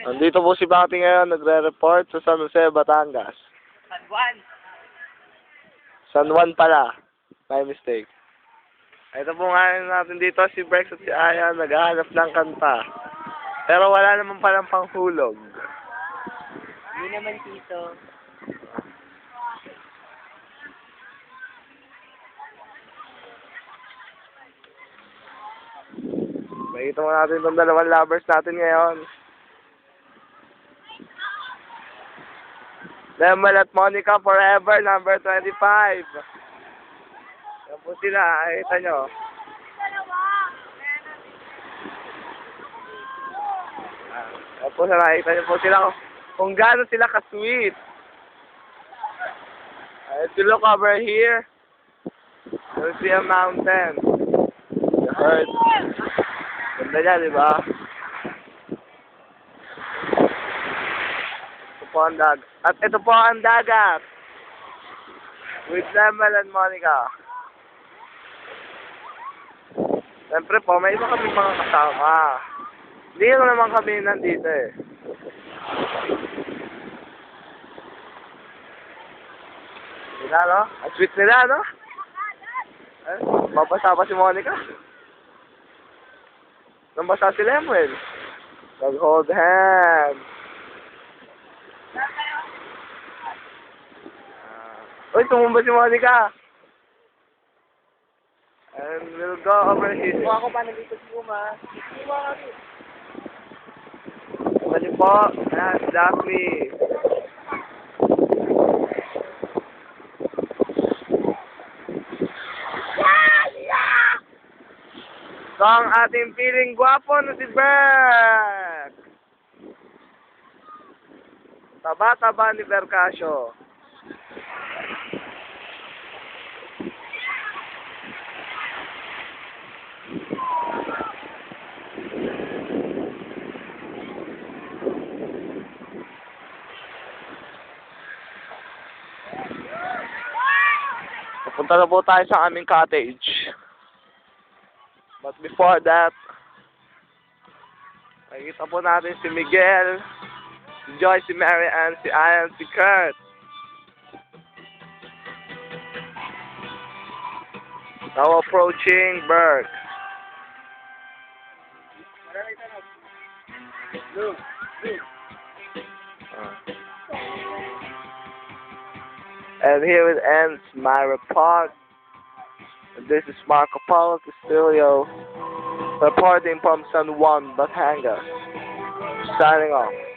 Nandito po si Bati ngayon, nagre-report sa San Jose, Batangas. San Juan. San Juan pala. My mistake. Ito po ngayon natin dito, si Brex at si Aya, naghahanap ng kanta. Pero wala naman palang panghulog. Hindi naman dito. Makikita mo natin itong dalawang lovers natin ngayon. Lemel at Monica Forever, number 25. Yan po sila, nakikita nyo. Yan po sila, nakikita nyo po sila kung gaano sila ka-sweet. If you look over here, you'll see a mountain. You heard? Ganda niya, di ba? Ito po ang dagat. At ito po ang dagat. With Lemel and Monica. Siyempre po, may iba kami mga kasama. Hindi naman kami nandito eh. Sila, no? Ang sweet nila, no? Eh, babasa pa si Monica. Nambasa si Lemel. Nag-hold hands. Uy, tumumba si Monica. And we'll go over here. Kung ako pa nandito si Uma. Uma kami. Mali po. Ayan, Daphne. So, ang ating piling gwapo na si Berk. Taba-taba ni Bercasio. Punta na po tayo sa aming cottage. But before that, nakikita po natin si Miguel, si Joy, si Mary Ann, si Ian, si Kurt. Now approaching Berk. And here it ends my report. This is Marco Polo Castillo reporting from San Juan, Batangas. Signing off.